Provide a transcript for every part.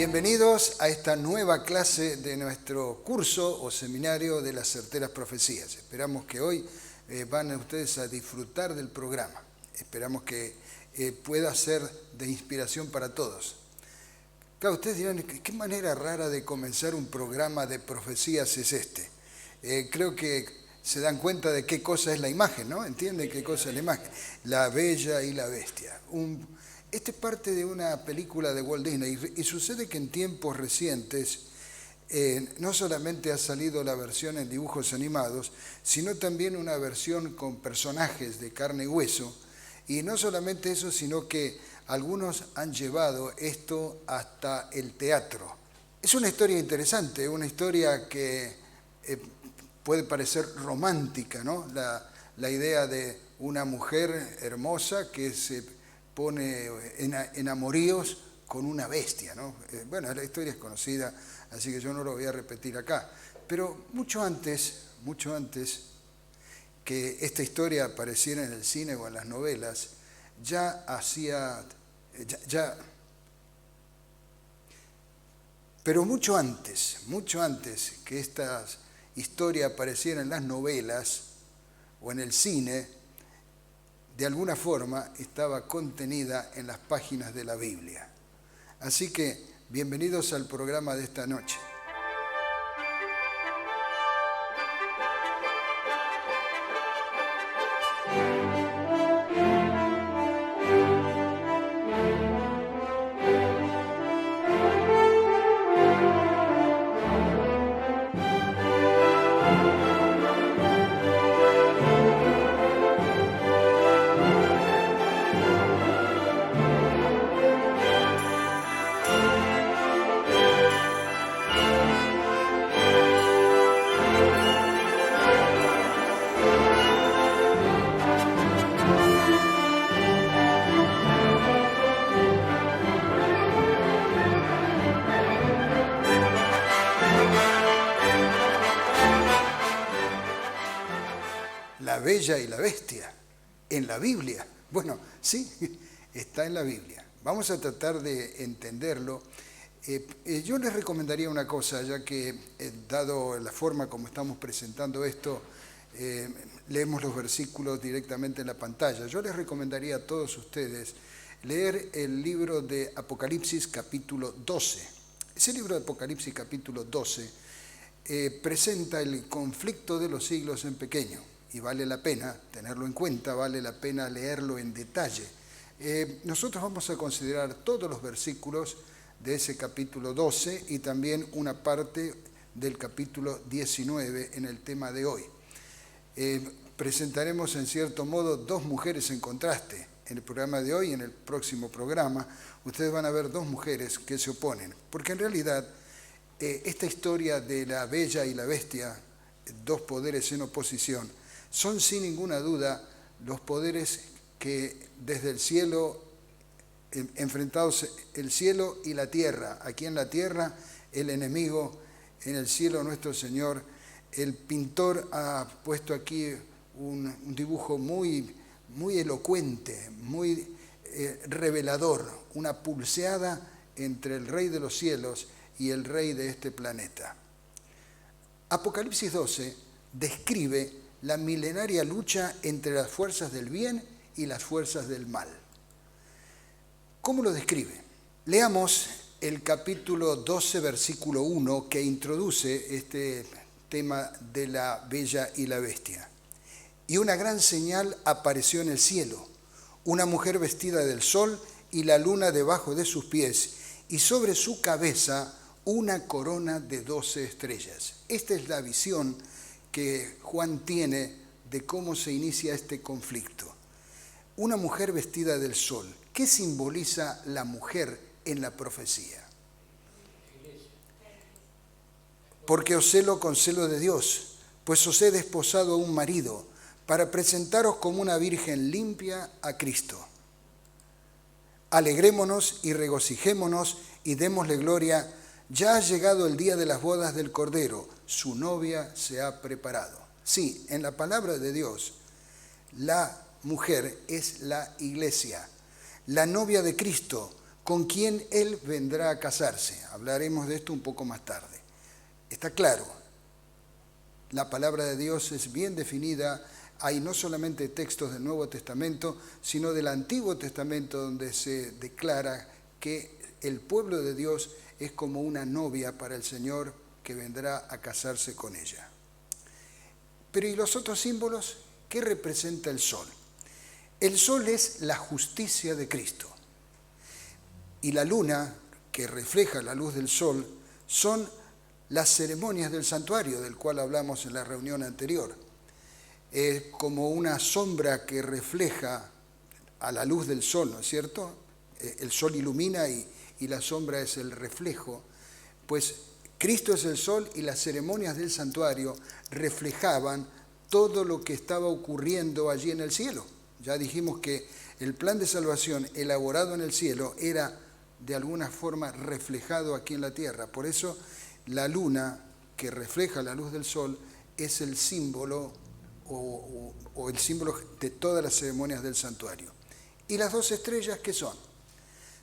Bienvenidos a esta nueva clase de nuestro curso o seminario de las certeras profecías. Esperamos que hoy van ustedes a disfrutar del programa. Esperamos que pueda ser de inspiración para todos. Claro, ustedes dirán, ¿qué manera rara de comenzar un programa de profecías es este? Creo que se dan cuenta de qué cosa es la imagen, ¿no? ¿Entienden qué cosa es la imagen? La Bella y la Bestia. Este es parte de una película de Walt Disney y sucede que en tiempos recientes no solamente ha salido la versión en dibujos animados, sino también una versión con personajes de carne y hueso. Y no solamente eso, sino que algunos han llevado esto hasta el teatro. Es una historia interesante, una historia que puede parecer romántica, ¿no? La idea de una mujer hermosa que se pone en amoríos con una bestia, ¿no? Bueno, la historia es conocida, así que yo no lo voy a repetir acá. Pero mucho antes que esta historia apareciera en el cine o en las novelas, pero mucho antes que esta historia apareciera en las novelas o en el cine, de alguna forma estaba contenida en las páginas de la Biblia. Así que, bienvenidos al programa de esta noche. La Bella y la Bestia, en la Biblia. Bueno, sí, está en la Biblia. Vamos a tratar de entenderlo. Yo les recomendaría una cosa, ya que dado la forma como estamos presentando esto, leemos los versículos directamente en la pantalla. Yo les recomendaría a todos ustedes leer el libro de Apocalipsis capítulo 12. Ese libro de Apocalipsis capítulo 12 presenta el conflicto de los siglos en pequeño. Y vale la pena tenerlo en cuenta, vale la pena leerlo en detalle. Nosotros vamos a considerar todos los versículos de ese capítulo 12 y también una parte del capítulo 19 en el tema de hoy. Presentaremos en cierto modo dos mujeres en contraste. En el programa de hoy y en el próximo programa, ustedes van a ver dos mujeres que se oponen. Porque en realidad, esta historia de la Bella y la Bestia, dos poderes en oposición, son sin ninguna duda los poderes que desde el cielo, enfrentados el cielo y la tierra. Aquí en la tierra el enemigo, en el cielo nuestro Señor. El pintor ha puesto aquí un dibujo muy elocuente, muy revelador, una pulseada entre el Rey de los cielos y el Rey de este planeta. Apocalipsis 12 describe la milenaria lucha entre las fuerzas del bien y las fuerzas del mal. ¿Cómo lo describe? Leamos el capítulo 12, versículo 1, que introduce este tema de la Bella y la Bestia. Y una gran señal apareció en el cielo, una mujer vestida del sol y la luna debajo de sus pies, y sobre su cabeza una corona de 12 estrellas. Esta es la visión que Juan tiene de cómo se inicia este conflicto. Una mujer vestida del sol. ¿Qué simboliza la mujer en la profecía? Porque os celo con celo de Dios, pues os he desposado a un marido, para presentaros como una virgen limpia a Cristo. Alegrémonos y regocijémonos y démosle gloria. Ya ha llegado el día de las bodas del Cordero, su novia se ha preparado. Sí, en la palabra de Dios, la mujer es la iglesia, la novia de Cristo, con quien Él vendrá a casarse. Hablaremos de esto un poco más tarde. Está claro, la palabra de Dios es bien definida. Hay no solamente textos del Nuevo Testamento, sino del Antiguo Testamento, donde se declara que el pueblo de Dios es como una novia para el Señor que vendrá a casarse con ella. Pero ¿y los otros símbolos? ¿Qué representa el sol? El sol es la justicia de Cristo. Y la luna, que refleja la luz del sol, son las ceremonias del santuario, del cual hablamos en la reunión anterior. Es como una sombra que refleja a la luz del sol, ¿no es cierto? El sol ilumina y la sombra es el reflejo. Pues Cristo es el sol y las ceremonias del santuario reflejaban todo lo que estaba ocurriendo allí en el cielo. Ya dijimos que el plan de salvación elaborado en el cielo era de alguna forma reflejado aquí en la tierra. Por eso la luna, que refleja la luz del sol, es el símbolo o el símbolo de todas las ceremonias del santuario. ¿Y las 12 estrellas qué son?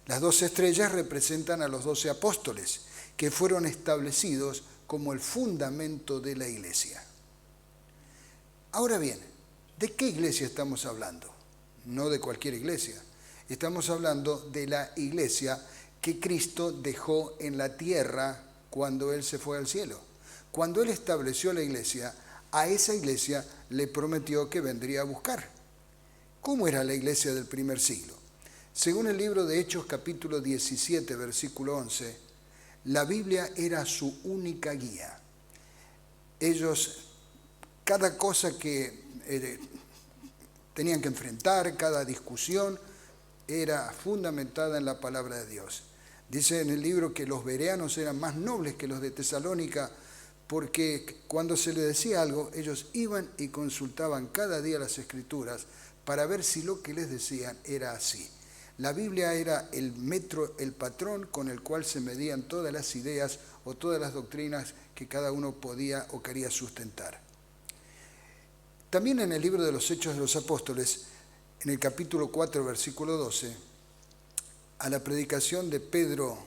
Las 12 estrellas representan a los 12 apóstoles, que fueron establecidos como el fundamento de la iglesia. Ahora bien, ¿de qué iglesia estamos hablando? No de cualquier iglesia. Estamos hablando de la iglesia que Cristo dejó en la tierra cuando Él se fue al cielo. Cuando Él estableció la iglesia, a esa iglesia le prometió que vendría a buscar. ¿Cómo era la iglesia del primer siglo? Según el libro de Hechos capítulo 17, versículo 11, la Biblia era su única guía. Ellos, cada cosa que tenían que enfrentar, cada discusión, era fundamentada en la palabra de Dios. Dice en el libro que los bereanos eran más nobles que los de Tesalónica, porque cuando se les decía algo, ellos iban y consultaban cada día las Escrituras para ver si lo que les decían era así. La Biblia era el metro, el patrón con el cual se medían todas las ideas o todas las doctrinas que cada uno podía o quería sustentar. También en el libro de los Hechos de los Apóstoles, en el capítulo 4, versículo 12, a la predicación de Pedro,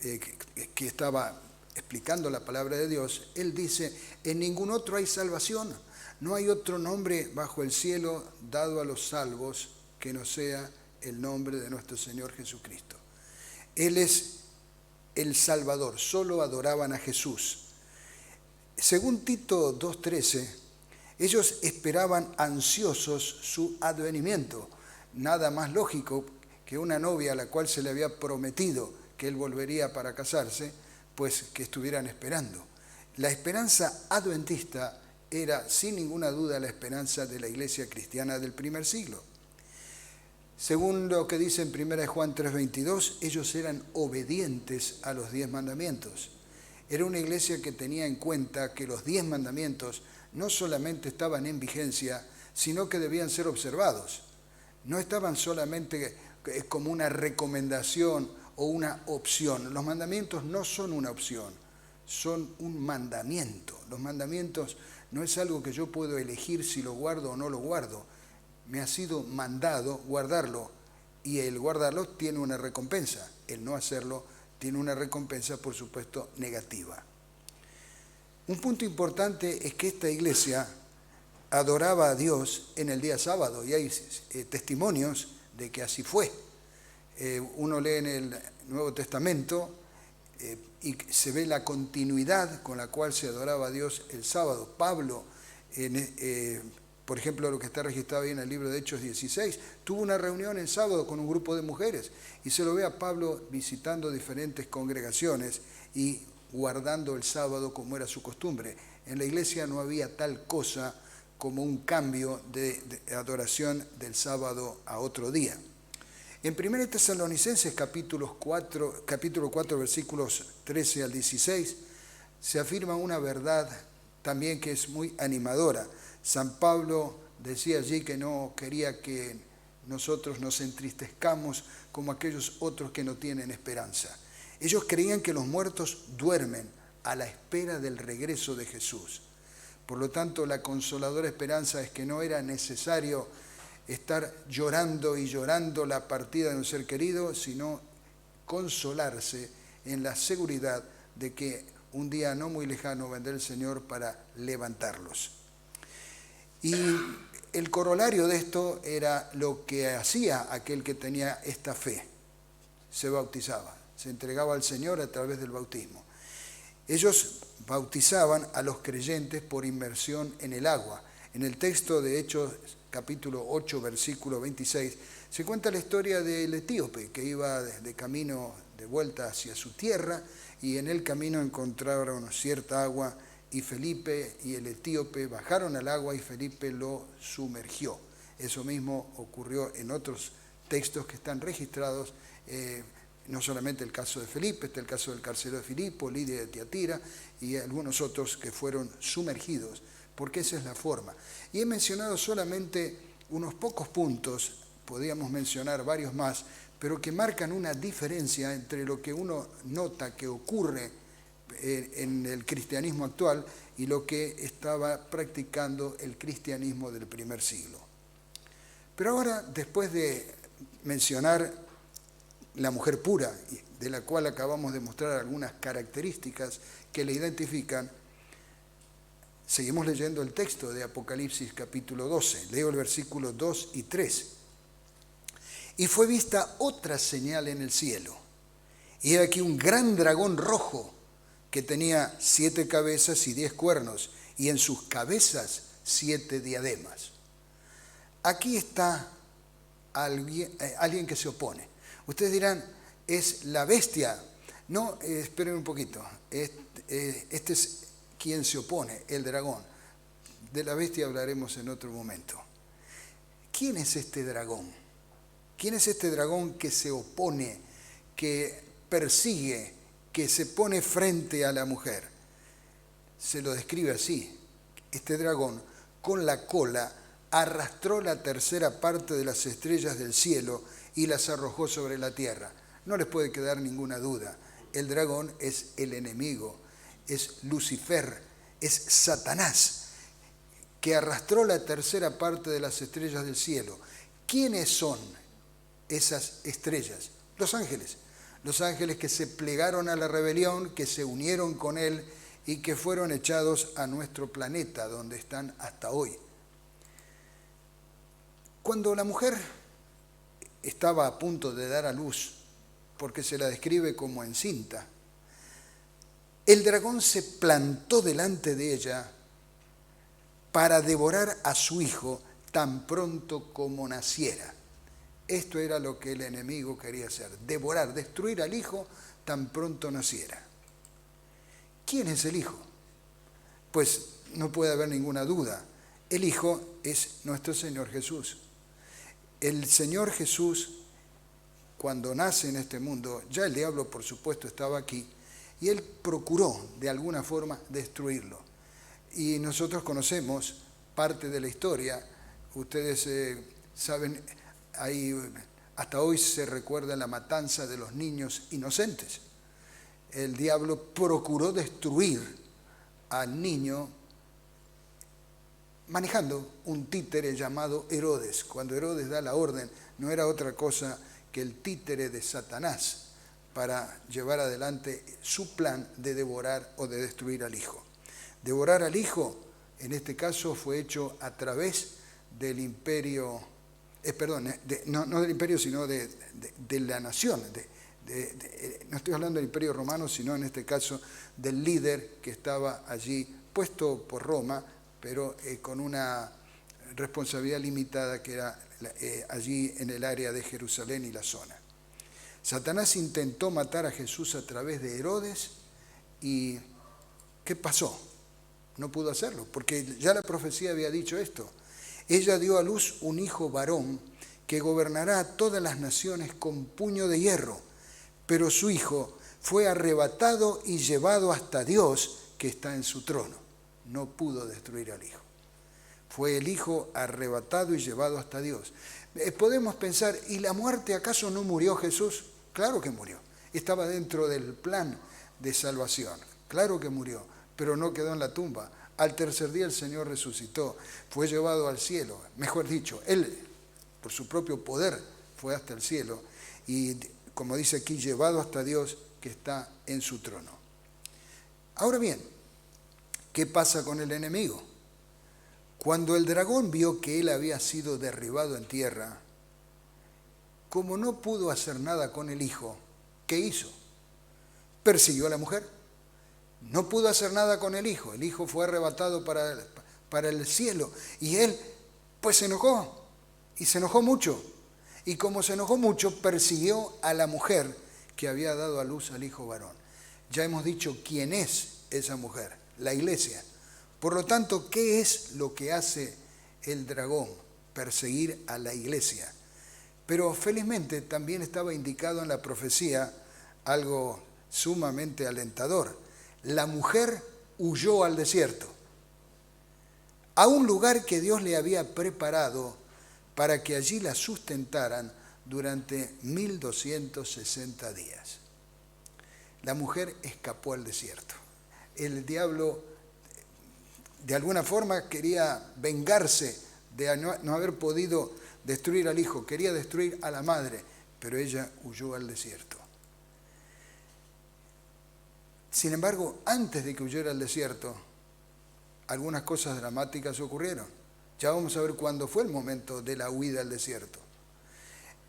que estaba explicando la palabra de Dios, él dice: en ningún otro hay salvación, no hay otro nombre bajo el cielo dado a los salvos que no sea el nombre de nuestro Señor Jesucristo. Él es el Salvador, solo adoraban a Jesús. Según Tito 2:13, ellos esperaban ansiosos su advenimiento. Nada más lógico que una novia a la cual se le había prometido que él volvería para casarse, pues que estuvieran esperando. La esperanza adventista era sin ninguna duda la esperanza de la iglesia cristiana del primer siglo. Según lo que dice en 1 Juan 3:22, ellos eran obedientes a los 10 mandamientos. Era una iglesia que tenía en cuenta que los 10 mandamientos no solamente estaban en vigencia, sino que debían ser observados. No estaban solamente como una recomendación o una opción. Los mandamientos no son una opción, son un mandamiento. Los mandamientos no es algo que yo puedo elegir si lo guardo o no lo guardo. Me ha sido mandado guardarlo y el guardarlo tiene una recompensa. El no hacerlo tiene una recompensa, por supuesto, negativa. Un punto importante es que esta iglesia adoraba a Dios en el día sábado y hay testimonios de que así fue. Uno lee en el Nuevo Testamento y se ve la continuidad con la cual se adoraba a Dios el sábado. Pablo, por ejemplo, lo que está registrado ahí en el libro de Hechos 16, tuvo una reunión el sábado con un grupo de mujeres y se lo ve a Pablo visitando diferentes congregaciones y guardando el sábado como era su costumbre. En la iglesia no había tal cosa como un cambio de adoración del sábado a otro día. En 1 Tesalonicenses capítulo 4, versículos 13 al 16, se afirma una verdad también que es muy animadora. San Pablo decía allí que no quería que nosotros nos entristezcamos como aquellos otros que no tienen esperanza. Ellos creían que los muertos duermen a la espera del regreso de Jesús. Por lo tanto, la consoladora esperanza es que no era necesario estar llorando y llorando la partida de un ser querido, sino consolarse en la seguridad de que un día no muy lejano vendrá el Señor para levantarlos. Y el corolario de esto era lo que hacía aquel que tenía esta fe. Se bautizaba, se entregaba al Señor a través del bautismo. Ellos bautizaban a los creyentes por inmersión en el agua. En el texto de Hechos capítulo 8, versículo 26, se cuenta la historia del etíope que iba de camino de vuelta hacia su tierra y en el camino encontraron cierta agua y Felipe y el etíope bajaron al agua y Felipe lo sumergió. Eso mismo ocurrió en otros textos que están registrados, no solamente el caso de Felipe, está el caso del carcelero de Filipo, Lidia de Tiatira y algunos otros que fueron sumergidos, porque esa es la forma. Y he mencionado solamente unos pocos puntos, podríamos mencionar varios más, pero que marcan una diferencia entre lo que uno nota que ocurre en el cristianismo actual y lo que estaba practicando el cristianismo del primer siglo. Pero ahora, después de mencionar la mujer pura, de la cual acabamos de mostrar algunas características que le identifican, seguimos leyendo el texto de Apocalipsis capítulo 12. Leo el versículo 2 y 3. Y fue vista otra señal en el cielo. Y he aquí un gran dragón rojo que tenía 7 cabezas y 10 cuernos, y en sus cabezas 7 diademas. Aquí está alguien que se opone. Ustedes dirán, es la bestia. No, esperen un poquito. Este es quien se opone, el dragón. De la bestia hablaremos en otro momento. ¿Quién es este dragón? ¿Quién es este dragón que se opone, que persigue, que se pone frente a la mujer? Se lo describe así. Este dragón, con la cola, arrastró la tercera parte de las estrellas del cielo y las arrojó sobre la tierra. No les puede quedar ninguna duda. El dragón es el enemigo, es Lucifer, es Satanás, que arrastró la tercera parte de las estrellas del cielo. ¿Quiénes son esas estrellas? Los ángeles. Los ángeles que se plegaron a la rebelión, que se unieron con él y que fueron echados a nuestro planeta, donde están hasta hoy. Cuando la mujer estaba a punto de dar a luz, porque se la describe como encinta, el dragón se plantó delante de ella para devorar a su hijo tan pronto como naciera. Esto era lo que el enemigo quería hacer, devorar, destruir al hijo tan pronto naciera. ¿Quién es el hijo? Pues no puede haber ninguna duda. El hijo es nuestro Señor Jesús. El Señor Jesús, cuando nace en este mundo, ya el diablo por supuesto estaba aquí, y él procuró de alguna forma destruirlo. Y nosotros conocemos parte de la historia. Ustedes saben, hasta hoy se recuerda la matanza de los niños inocentes. El diablo procuró destruir al niño manejando un títere llamado Herodes. Cuando Herodes da la orden, no era otra cosa que el títere de Satanás para llevar adelante su plan de devorar o de destruir al hijo. Devorar al hijo, en este caso, fue hecho a través del imperio, no del imperio, sino de la nación. No estoy hablando del imperio romano, sino en este caso del líder que estaba allí puesto por Roma, pero con una responsabilidad limitada que era allí en el área de Jerusalén y la zona. Satanás intentó matar a Jesús a través de Herodes y ¿qué pasó? No pudo hacerlo, porque ya la profecía había dicho esto. Ella dio a luz un hijo varón que gobernará a todas las naciones con puño de hierro, pero su hijo fue arrebatado y llevado hasta Dios que está en su trono. No pudo destruir al hijo. Fue el hijo arrebatado y llevado hasta Dios. Podemos pensar, ¿y la muerte acaso no murió Jesús? Claro que murió. Estaba dentro del plan de salvación. Claro que murió, pero no quedó en la tumba. Al tercer día el Señor resucitó, fue llevado al cielo. Mejor dicho, Él, por su propio poder, fue hasta el cielo. Y como dice aquí, llevado hasta Dios que está en su trono. Ahora bien, ¿qué pasa con el enemigo? Cuando el dragón vio que él había sido derribado en tierra, como no pudo hacer nada con el hijo, ¿qué hizo? Persiguió a la mujer. No pudo hacer nada con el hijo fue arrebatado para el cielo y él pues se enojó y se enojó mucho. Y como se enojó mucho, persiguió a la mujer que había dado a luz al hijo varón. Ya hemos dicho quién es esa mujer, la iglesia. Por lo tanto, ¿qué es lo que hace el dragón? Perseguir a la iglesia. Pero felizmente también estaba indicado en la profecía algo sumamente alentador. La mujer huyó al desierto, a un lugar que Dios le había preparado para que allí la sustentaran durante 1260 días. La mujer escapó al desierto. El diablo, de alguna forma, quería vengarse de no haber podido destruir al hijo, quería destruir a la madre, pero ella huyó al desierto. Sin embargo, antes de que huyera al desierto, algunas cosas dramáticas ocurrieron. Ya vamos a ver cuándo fue el momento de la huida al desierto.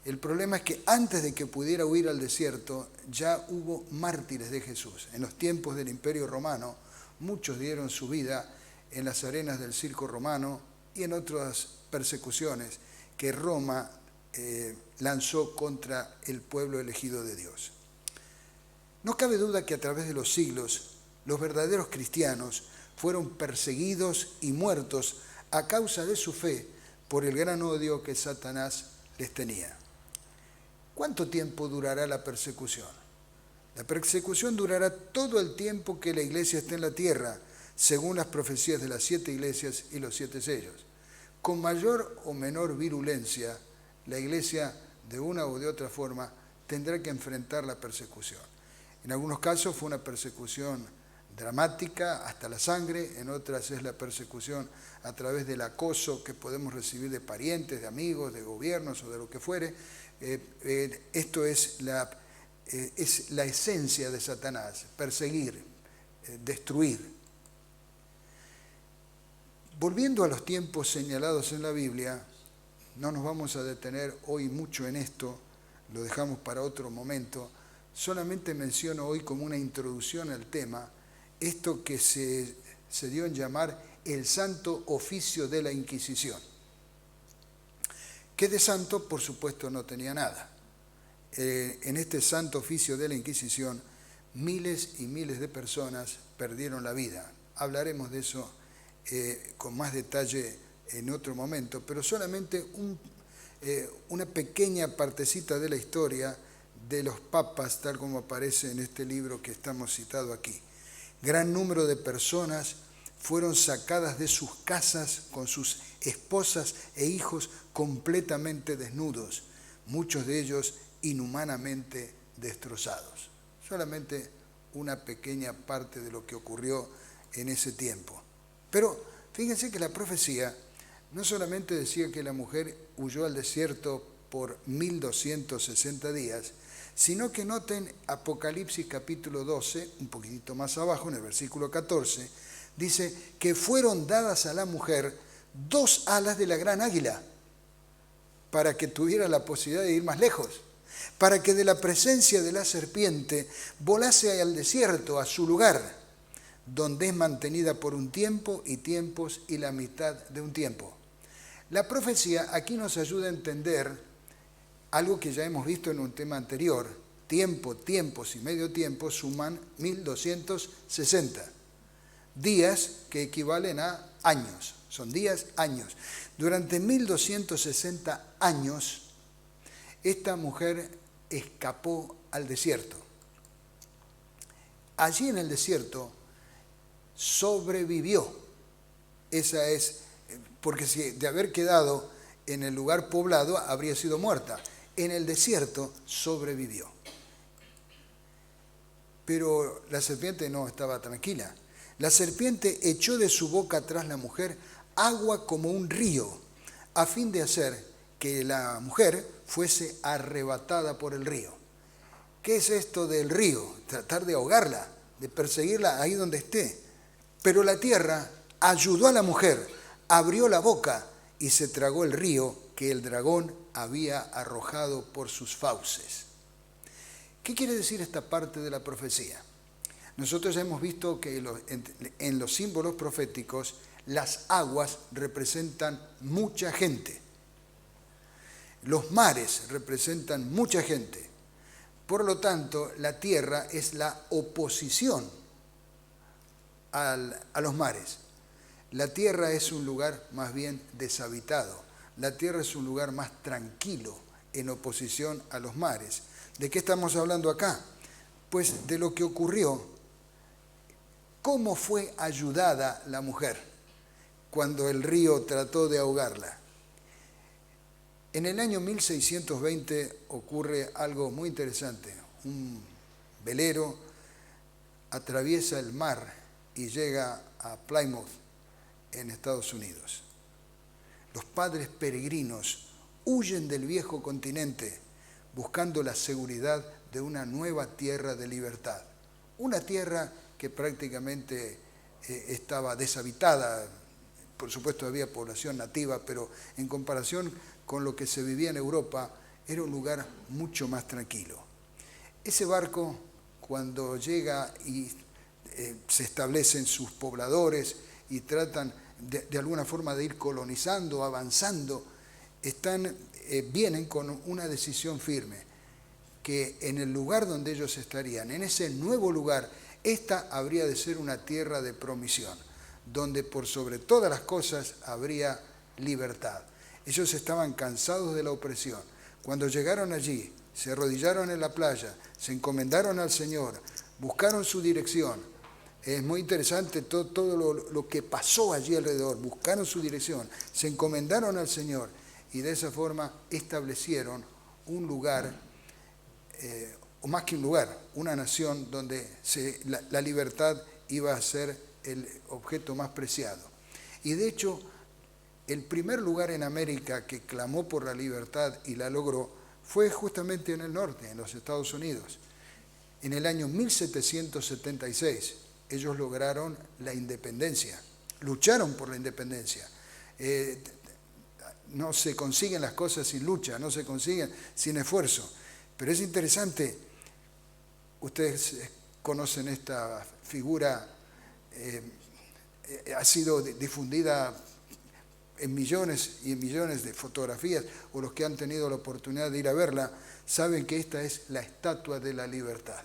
El problema es que antes de que pudiera huir al desierto, ya hubo mártires de Jesús. En los tiempos del Imperio Romano, muchos dieron su vida en las arenas del circo romano y en otras persecuciones que Roma lanzó contra el pueblo elegido de Dios. No cabe duda que a través de los siglos, los verdaderos cristianos fueron perseguidos y muertos a causa de su fe por el gran odio que Satanás les tenía. ¿Cuánto tiempo durará la persecución? La persecución durará todo el tiempo que la iglesia esté en la tierra, según las profecías de las 7 iglesias y los 7 sellos. Con mayor o menor virulencia, la iglesia, de una u de otra forma, tendrá que enfrentar la persecución. En algunos casos fue una persecución dramática hasta la sangre, en otras es la persecución a través del acoso que podemos recibir de parientes, de amigos, de gobiernos o de lo que fuere. Esto es la esencia de Satanás, perseguir, destruir. Volviendo a los tiempos señalados en la Biblia, no nos vamos a detener hoy mucho en esto, lo dejamos para otro momento. Solamente menciono hoy como una introducción al tema esto que se dio en llamar el Santo Oficio de la Inquisición, que de santo, por supuesto, no tenía nada. En este Santo Oficio de la Inquisición, miles y miles de personas perdieron la vida. Hablaremos de eso con más detalle en otro momento, pero solamente una pequeña partecita de la historia de los papas, tal como aparece en este libro que estamos citando aquí. Gran número de personas fueron sacadas de sus casas con sus esposas e hijos completamente desnudos, muchos de ellos inhumanamente destrozados. Solamente una pequeña parte de lo que ocurrió en ese tiempo. Pero fíjense que la profecía no solamente decía que la mujer huyó al desierto por 1260 días, sino que noten Apocalipsis capítulo 12, un poquitito más abajo, en el versículo 14, dice que fueron dadas a la mujer 2 alas de la gran águila para que tuviera la posibilidad de ir más lejos, para que de la presencia de la serpiente volase al desierto, a su lugar, donde es mantenida por un tiempo y tiempos y la mitad de un tiempo. La profecía aquí nos ayuda a entender algo que ya hemos visto en un tema anterior. Tiempo, tiempos y medio tiempo suman 1260. Días que equivalen a años. Son días, años. Durante 1260 años, esta mujer escapó al desierto. Allí en el desierto sobrevivió. Esa es, porque si de haber quedado en el lugar poblado habría sido muerta. En el desierto sobrevivió. Pero la serpiente no estaba tranquila. La serpiente echó de su boca tras la mujer agua como un río, a fin de hacer que la mujer fuese arrebatada por el río. ¿qué es esto del río? Tratar de ahogarla, de perseguirla ahí donde esté. Pero la tierra ayudó a la mujer, abrió la boca y se tragó el río que el dragón había arrojado por sus fauces. ¿Qué quiere decir esta parte de la profecía? Nosotros hemos visto que en los símbolos proféticos las aguas representan mucha gente. Los mares representan mucha gente. Por lo tanto, la tierra es la oposición a los mares. La tierra es un lugar más bien deshabitado. La tierra es un lugar más tranquilo en oposición a los mares. ¿De qué estamos hablando acá? Pues de lo que ocurrió. ¿Cómo fue ayudada la mujer cuando el río trató de ahogarla? En el año 1620 ocurre algo muy interesante. Un velero atraviesa el mar y llega a Plymouth, en Estados Unidos. Los padres peregrinos huyen del viejo continente buscando la seguridad de una nueva tierra de libertad. Una tierra que prácticamente estaba deshabitada. Por supuesto había población nativa, pero en comparación con lo que se vivía en Europa, era un lugar mucho más tranquilo. Ese barco, cuando llega y se establecen sus pobladores y tratan de alguna forma de ir colonizando, avanzando, vienen con una decisión firme, que en el lugar donde ellos estarían, en ese nuevo lugar, esta habría de ser una tierra de promisión, donde por sobre todas las cosas habría libertad. Ellos estaban cansados de la opresión. Cuando llegaron allí, se arrodillaron en la playa, se encomendaron al Señor, buscaron su dirección. Es muy interesante todo lo que pasó allí alrededor. Buscaron su dirección, se encomendaron al Señor y de esa forma establecieron un lugar, o más que un lugar, una nación donde la libertad iba a ser el objeto más preciado. Y de hecho, el primer lugar en América que clamó por la libertad y la logró fue justamente en el norte, en los Estados Unidos. En el año 1776 ellos lograron la independencia, lucharon por la independencia. No se consiguen las cosas sin lucha, no se consiguen sin esfuerzo. Pero es interesante, ustedes conocen esta figura, ha sido difundida en millones y en millones de fotografías, o los que han tenido la oportunidad de ir a verla, saben que esta es la Estatua de la Libertad.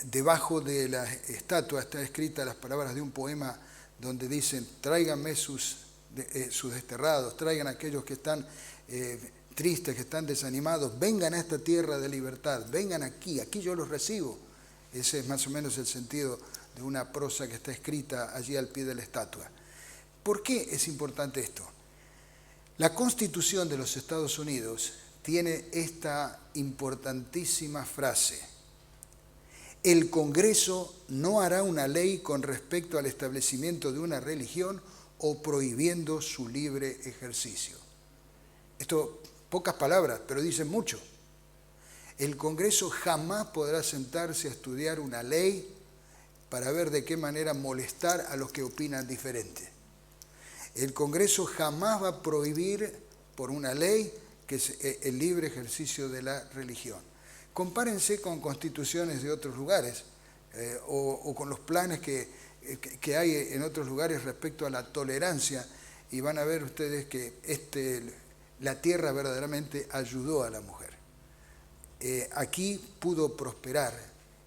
Debajo de la estatua están escritas las palabras de un poema donde dicen: tráiganme sus desterrados, traigan a aquellos que están tristes, que están desanimados, vengan a esta tierra de libertad, vengan aquí yo los recibo. Ese es más o menos el sentido de una prosa que está escrita allí al pie de la estatua. ¿Por qué es importante esto? La Constitución de los Estados Unidos tiene esta importantísima frase: el Congreso no hará una ley con respecto al establecimiento de una religión o prohibiendo su libre ejercicio. Esto, pocas palabras, pero dicen mucho. El Congreso jamás podrá sentarse a estudiar una ley para ver de qué manera molestar a los que opinan diferente. El Congreso jamás va a prohibir por una ley que es el libre ejercicio de la religión. Compárense con constituciones de otros lugares o con los planes que hay en otros lugares respecto a la tolerancia, y van a ver ustedes que la tierra verdaderamente ayudó a la mujer. Aquí pudo prosperar,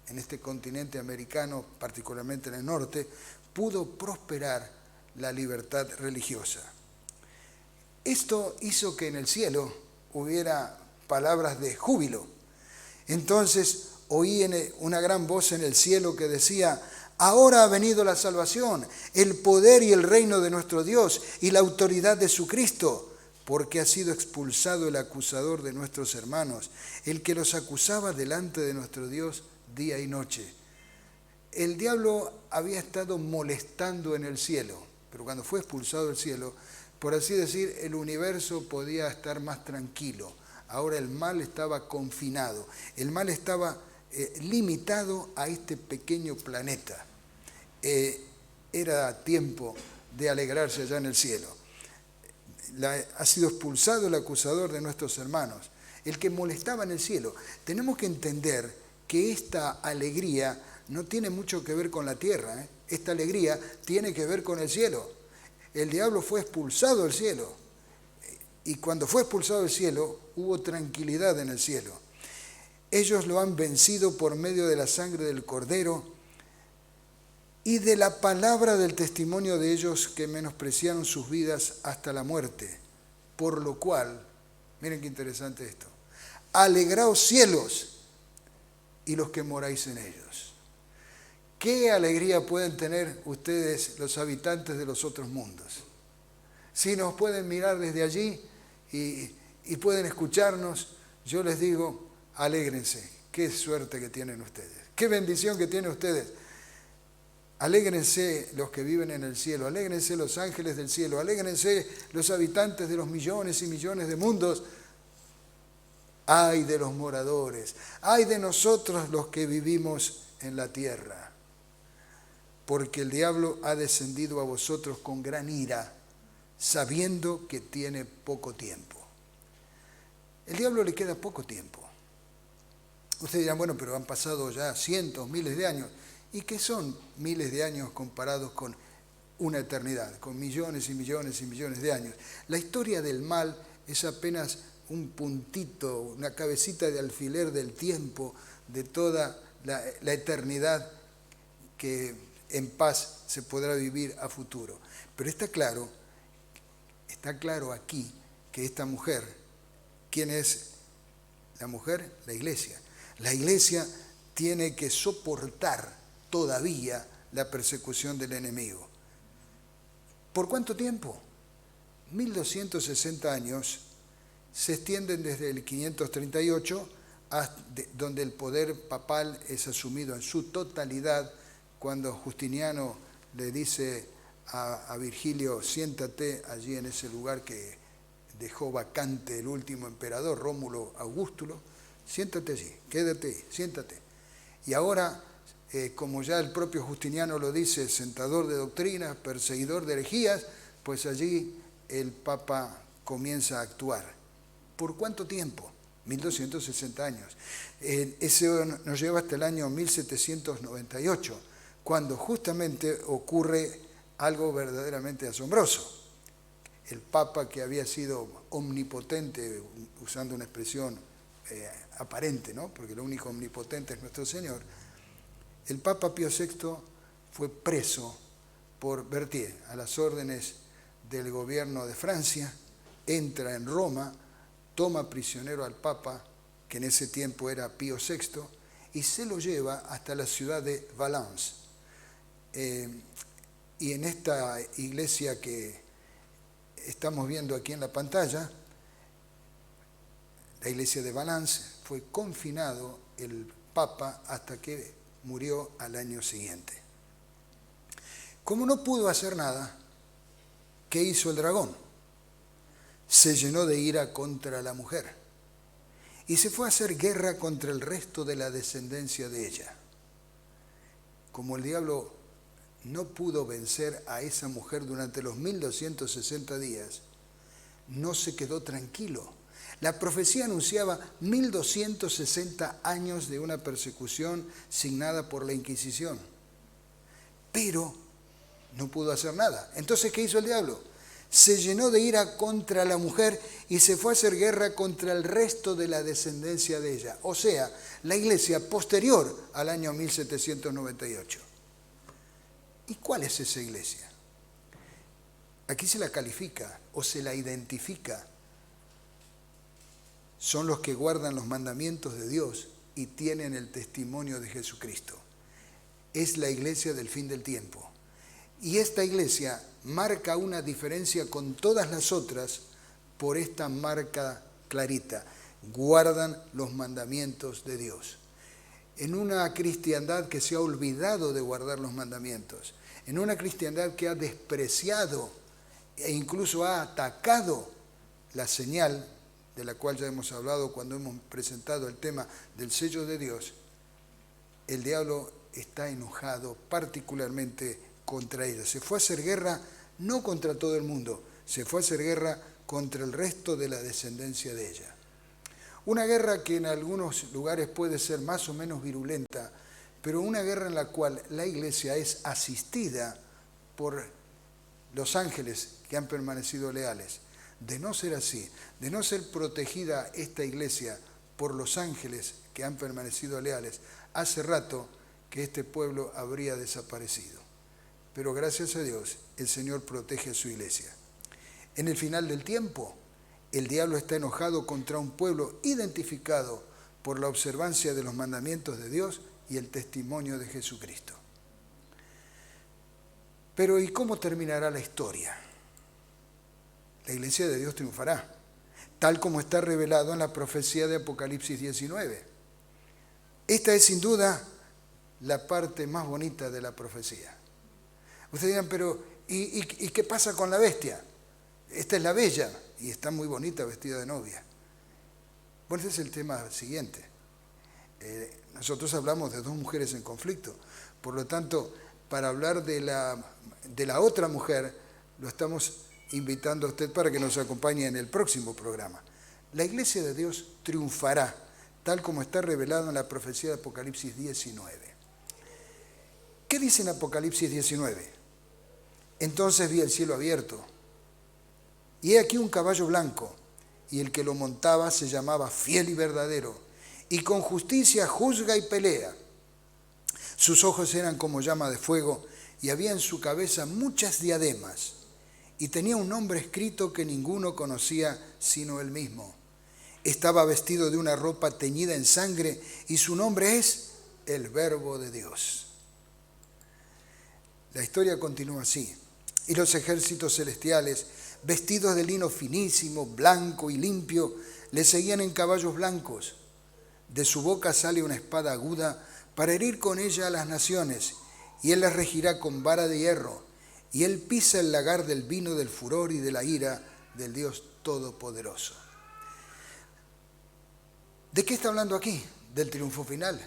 en este continente americano, particularmente en el norte, pudo prosperar la libertad religiosa. Esto hizo que en el cielo hubiera palabras de júbilo. Entonces oí una gran voz en el cielo que decía: ahora ha venido la salvación, el poder y el reino de nuestro Dios y la autoridad de su Cristo, porque ha sido expulsado el acusador de nuestros hermanos, el que los acusaba delante de nuestro Dios día y noche. El diablo había estado molestando en el cielo, pero cuando fue expulsado del cielo, por así decir, el universo podía estar más tranquilo. Ahora el mal estaba confinado, el mal estaba limitado a este pequeño planeta. Era tiempo de alegrarse allá en el cielo. Ha sido expulsado el acusador de nuestros hermanos, el que molestaba en el cielo. Tenemos que entender que esta alegría no tiene mucho que ver con la tierra, ¿eh? Esta alegría tiene que ver con el cielo. El diablo fue expulsado del cielo. Y cuando fue expulsado del cielo, hubo tranquilidad en el cielo. Ellos lo han vencido por medio de la sangre del Cordero y de la palabra del testimonio de ellos que menospreciaron sus vidas hasta la muerte. Por lo cual, miren qué interesante esto, alegraos cielos y los que moráis en ellos. ¿Qué alegría pueden tener ustedes, los habitantes de los otros mundos? Si nos pueden mirar desde allí y pueden escucharnos, yo les digo, alégrense. Qué suerte que tienen ustedes. Qué bendición que tienen ustedes. Alégrense los que viven en el cielo, alégrense los ángeles del cielo, alégrense los habitantes de los millones y millones de mundos. Ay de los moradores, ay de nosotros los que vivimos en la tierra, porque el diablo ha descendido a vosotros con gran ira, sabiendo que tiene poco tiempo. El diablo le queda poco tiempo. Ustedes dirán, bueno, pero han pasado ya cientos, miles de años. ¿Y qué son miles de años comparados con una eternidad, con millones y millones y millones de años? La historia del mal es apenas un puntito, una cabecita de alfiler del tiempo, de toda la eternidad que en paz se podrá vivir a futuro. Pero está claro aquí que esta mujer, ¿quién es la mujer? La iglesia. La iglesia tiene que soportar todavía la persecución del enemigo. ¿Por cuánto tiempo? 1260 años se extienden desde el 538, donde el poder papal es asumido en su totalidad, cuando Justiniano le dice a Virgilio, siéntate allí en ese lugar que dejó vacante el último emperador, Rómulo Augustulo, siéntate allí, quédate, siéntate. Y ahora, como ya el propio Justiniano lo dice, sentador de doctrinas, perseguidor de herejías, pues allí el Papa comienza a actuar. ¿Por cuánto tiempo? 1260 años. Ese nos lleva hasta el año 1798, cuando justamente ocurre algo verdaderamente asombroso. El Papa, que había sido omnipotente, usando una expresión aparente, ¿no? Porque lo único omnipotente es nuestro Señor, el Papa Pío VI fue preso por Berthier, a las órdenes del gobierno de Francia, entra en Roma, toma prisionero al Papa, que en ese tiempo era Pío VI, y se lo lleva hasta la ciudad de Valence. Y en esta iglesia que estamos viendo aquí en la pantalla, la iglesia de Valence, fue confinado el Papa hasta que murió al año siguiente. Como no pudo hacer nada, ¿qué hizo el dragón? Se llenó de ira contra la mujer y se fue a hacer guerra contra el resto de la descendencia de ella. Como el diablo no pudo vencer a esa mujer durante los 1260 días, no se quedó tranquilo. La profecía anunciaba 1260 años de una persecución signada por la Inquisición, pero no pudo hacer nada. Entonces, ¿qué hizo el diablo? Se llenó de ira contra la mujer y se fue a hacer guerra contra el resto de la descendencia de ella, o sea, la iglesia posterior al año 1798. ¿Y cuál es esa iglesia? Aquí se la califica o se la identifica. Son los que guardan los mandamientos de Dios y tienen el testimonio de Jesucristo. Es la iglesia del fin del tiempo. Y esta iglesia marca una diferencia con todas las otras por esta marca clarita. Guardan los mandamientos de Dios. En una cristiandad que se ha olvidado de guardar los mandamientos, en una cristiandad que ha despreciado e incluso ha atacado la señal de la cual ya hemos hablado cuando hemos presentado el tema del sello de Dios, el diablo está enojado particularmente contra ella. Se fue a hacer guerra no contra todo el mundo, se fue a hacer guerra contra el resto de la descendencia de ella. Una guerra que en algunos lugares puede ser más o menos virulenta, pero una guerra en la cual la iglesia es asistida por los ángeles que han permanecido leales. De no ser así, de no ser protegida esta iglesia por los ángeles que han permanecido leales, hace rato que este pueblo habría desaparecido. Pero gracias a Dios, el Señor protege a su iglesia. En el final del tiempo, el diablo está enojado contra un pueblo identificado por la observancia de los mandamientos de Dios y el testimonio de Jesucristo. Pero ¿y cómo terminará la historia? La iglesia de Dios triunfará, tal como está revelado en la profecía de Apocalipsis 19. Esta es sin duda la parte más bonita de la profecía. Ustedes dirán, pero ¿y qué pasa con la bestia? Esta es la bella y está muy bonita vestida de novia. Bueno, este es el tema siguiente. Nosotros hablamos de dos mujeres en conflicto. Por lo tanto, para hablar de la otra mujer, lo estamos invitando a usted para que nos acompañe en el próximo programa. La iglesia de Dios triunfará, tal como está revelado en la profecía de Apocalipsis 19. ¿Qué dice en Apocalipsis 19? Entonces vi el cielo abierto, y he aquí un caballo blanco, y el que lo montaba se llamaba Fiel y Verdadero, y con justicia juzga y pelea. Sus ojos eran como llama de fuego, y había en su cabeza muchas diademas, y tenía un nombre escrito que ninguno conocía sino él mismo. Estaba vestido de una ropa teñida en sangre, y su nombre es el Verbo de Dios. La historia continúa así. Y los ejércitos celestiales, vestidos de lino finísimo, blanco y limpio, le seguían en caballos blancos. De su boca sale una espada aguda para herir con ella a las naciones, y él las regirá con vara de hierro, y él pisa el lagar del vino del furor y de la ira del Dios Todopoderoso. ¿De qué está hablando aquí? Del triunfo final.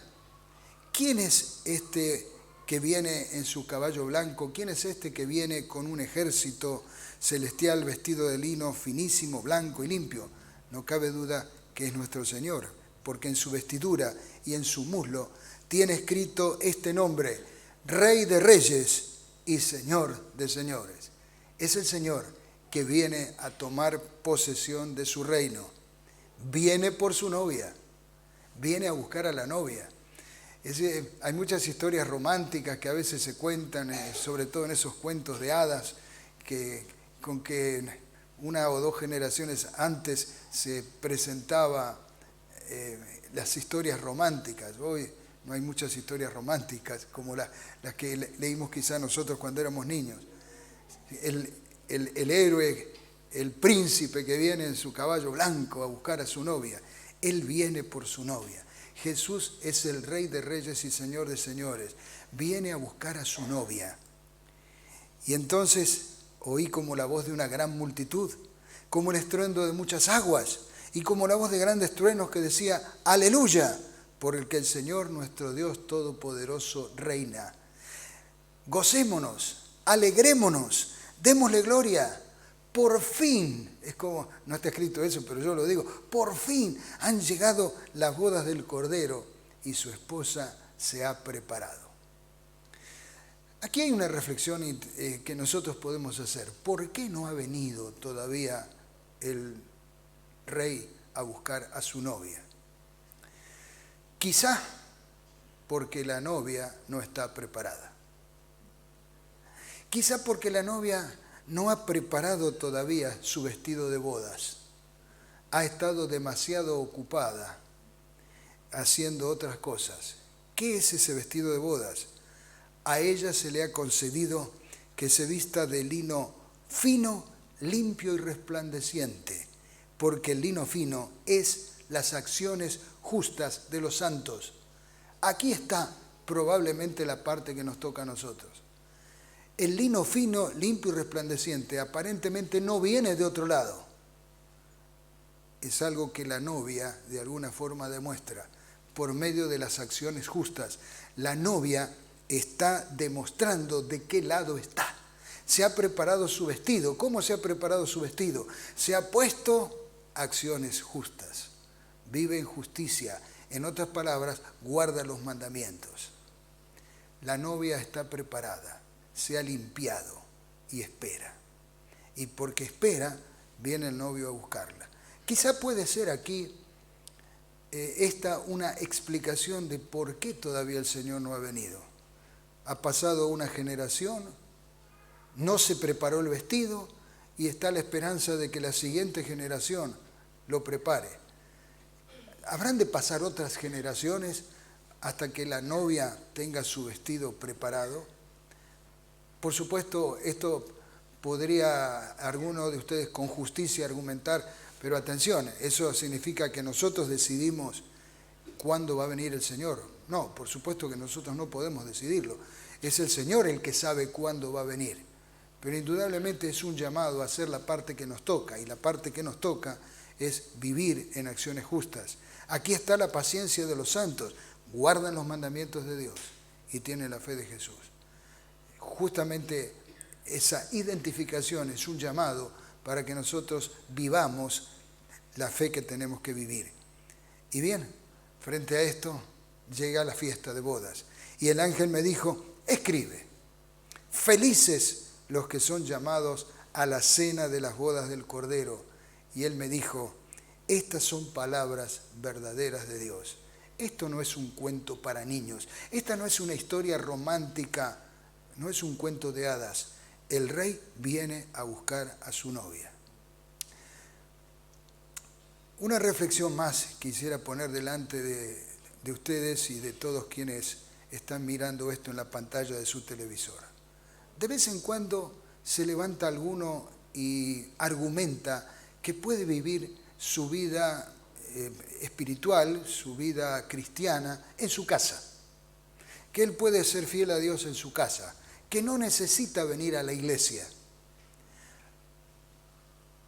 ¿Quién es este que viene en su caballo blanco? ¿Quién es este que viene con un ejército celestial vestido de lino finísimo, blanco y limpio? No cabe duda que es nuestro Señor, porque en su vestidura y en su muslo tiene escrito este nombre: Rey de Reyes y Señor de Señores. Es el Señor que viene a tomar posesión de su reino. Viene por su novia, viene a buscar a la novia. Hay muchas historias románticas que a veces se cuentan, sobre todo en esos cuentos de hadas, con que una o dos generaciones antes se presentaba las historias románticas. Hoy no hay muchas historias románticas como las que leímos quizá nosotros cuando éramos niños. El héroe, el príncipe que viene en su caballo blanco a buscar a su novia, él viene por su novia. Jesús es el Rey de Reyes y Señor de Señores. Viene a buscar a su novia. Y entonces oí como la voz de una gran multitud, como el estruendo de muchas aguas, y como la voz de grandes truenos que decía: ¡Aleluya! Por el que el Señor nuestro Dios Todopoderoso reina. Gocémonos, alegrémonos, démosle gloria. Por fin, es como, no está escrito eso, pero yo lo digo, por fin han llegado las bodas del Cordero y su esposa se ha preparado. Aquí hay una reflexión que nosotros podemos hacer. ¿Por qué no ha venido todavía el rey a buscar a su novia? Quizá porque la novia no está preparada. Quizá porque la novia no ha preparado todavía su vestido de bodas. Ha estado demasiado ocupada haciendo otras cosas. ¿Qué es ese vestido de bodas? A ella se le ha concedido que se vista de lino fino, limpio y resplandeciente, porque el lino fino es las acciones justas de los santos. Aquí está probablemente la parte que nos toca a nosotros. El lino fino, limpio y resplandeciente aparentemente no viene de otro lado. es algo que la novia de alguna forma demuestra por medio de las acciones justas. La novia está demostrando de qué lado está. Se ha preparado su vestido. ¿Cómo se ha preparado su vestido? Se ha puesto acciones justas. Vive en justicia. En otras palabras, guarda los mandamientos. La novia está preparada, se ha limpiado y espera. Y porque espera, viene el novio a buscarla. Quizá puede ser aquí esta una explicación de por qué todavía el Señor no ha venido. Ha pasado una generación, no se preparó el vestido y está la esperanza de que la siguiente generación lo prepare. Habrán de pasar otras generaciones hasta que la novia tenga su vestido preparado. Por supuesto, esto podría alguno de ustedes con justicia argumentar, pero atención, eso significa que nosotros decidimos cuándo va a venir el Señor. No, por supuesto que nosotros no podemos decidirlo. Es el Señor el que sabe cuándo va a venir. Pero indudablemente es un llamado a hacer la parte que nos toca, y la parte que nos toca es vivir en acciones justas. Aquí está la paciencia de los santos. Guardan los mandamientos de Dios y tienen la fe de Jesús. Justamente esa identificación es un llamado para que nosotros vivamos la fe que tenemos que vivir. Y bien, frente a esto llega la fiesta de bodas. Y el ángel me dijo, escribe, felices los que son llamados a la cena de las bodas del Cordero. Y él me dijo, estas son palabras verdaderas de Dios. Esto no es un cuento para niños. Esta no es una historia romántica, no es un cuento de hadas. El rey viene a buscar a su novia. Una reflexión más quisiera poner delante de ustedes y de todos quienes están mirando esto en la pantalla de su televisor. De vez en cuando se levanta alguno y argumenta que puede vivir su vida espiritual, su vida cristiana, en su casa. Que él puede ser fiel a Dios en su casa, que no necesita venir a la iglesia.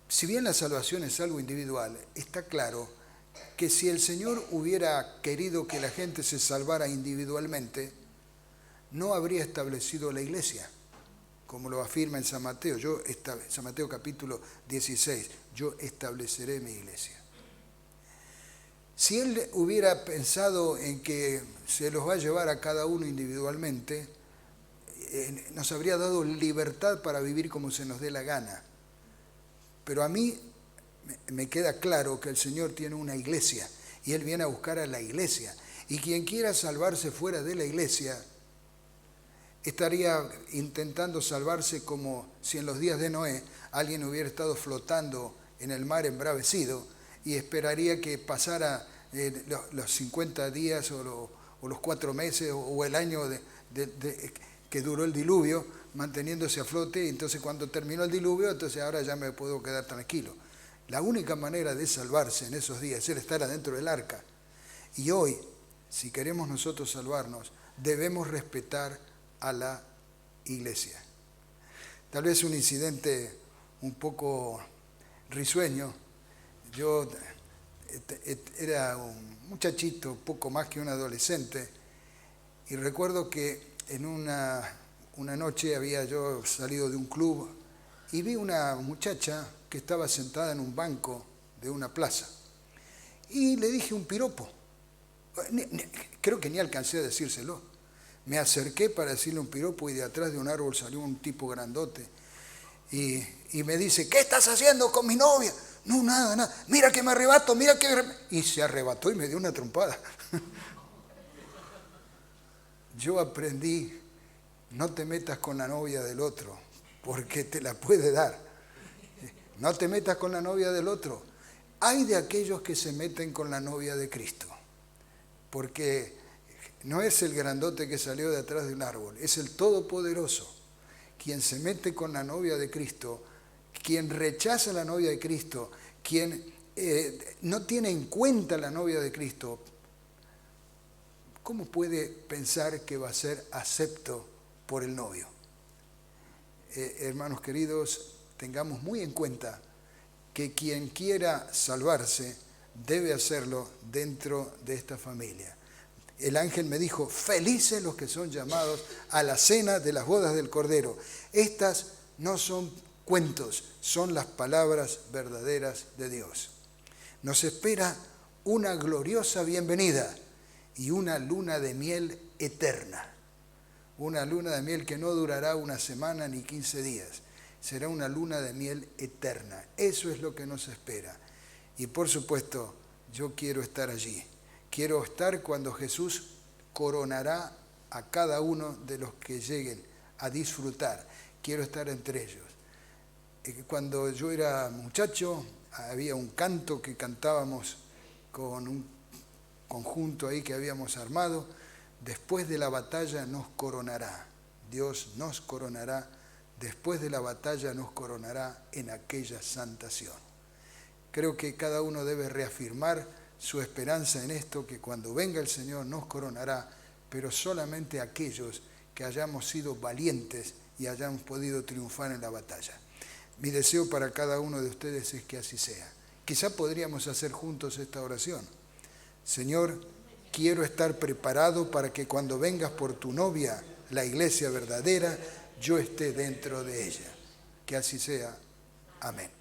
Si bien la salvación es algo individual, está claro que si el Señor hubiera querido que la gente se salvara individualmente, no habría establecido la iglesia, como lo afirma en San Mateo, San Mateo capítulo 16, yo estableceré mi iglesia. Si Él hubiera pensado en que se los va a llevar a cada uno individualmente, nos habría dado libertad para vivir como se nos dé la gana. Pero a mí me queda claro que el Señor tiene una iglesia y Él viene a buscar a la iglesia. Y quien quiera salvarse fuera de la iglesia estaría intentando salvarse como si en los días de Noé alguien hubiera estado flotando en el mar embravecido y esperaría que pasara los 50 días o los 4 meses o el año que duró el diluvio, manteniéndose a flote, y entonces cuando terminó el diluvio, entonces ahora ya me puedo quedar tranquilo. La única manera de salvarse en esos días era estar adentro del arca. Y hoy, si queremos nosotros salvarnos, debemos respetar a la iglesia. Tal vez un incidente un poco risueño. Yo era un muchachito, poco más que un adolescente, y recuerdo que en una noche había yo salido de un club y vi una muchacha que estaba sentada en un banco de una plaza. Y le dije un piropo. Creo que ni alcancé a decírselo. Me acerqué para decirle un piropo y de atrás de un árbol salió un tipo grandote. Y me dice, ¿qué estás haciendo con mi novia? No, nada. Mira que me arrebato, mira que... Y se arrebató y me dio una trompada. Yo aprendí, no te metas con la novia del otro, porque te la puede dar. No te metas con la novia del otro. Hay de aquellos que se meten con la novia de Cristo, porque no es el grandote que salió de atrás de un árbol, es el Todopoderoso. Quien se mete con la novia de Cristo, quien rechaza la novia de Cristo, quien no tiene en cuenta la novia de Cristo, ¿cómo puede pensar que va a ser acepto por el novio? Hermanos queridos, tengamos muy en cuenta que quien quiera salvarse debe hacerlo dentro de esta familia. El ángel me dijo, felices los que son llamados a la cena de las bodas del Cordero. Estas no son cuentos, son las palabras verdaderas de Dios. Nos espera una gloriosa bienvenida y una luna de miel eterna. Una luna de miel que no durará una semana ni 15 días. Será una luna de miel eterna. Eso es lo que nos espera. Y por supuesto, yo quiero estar allí. Quiero estar cuando Jesús coronará a cada uno de los que lleguen a disfrutar. Quiero estar entre ellos. Cuando yo era muchacho, había un canto que cantábamos con un conjunto ahí que habíamos armado. Después de la batalla nos coronará. Dios nos coronará. Después de la batalla nos coronará en aquella santa Sión. Creo que cada uno debe reafirmar su esperanza en esto, que cuando venga el Señor nos coronará, pero solamente aquellos que hayamos sido valientes y hayamos podido triunfar en la batalla. Mi deseo para cada uno de ustedes es que así sea. Quizá podríamos hacer juntos esta oración. Señor, quiero estar preparado para que cuando vengas por tu novia, la iglesia verdadera, yo esté dentro de ella. Que así sea. Amén.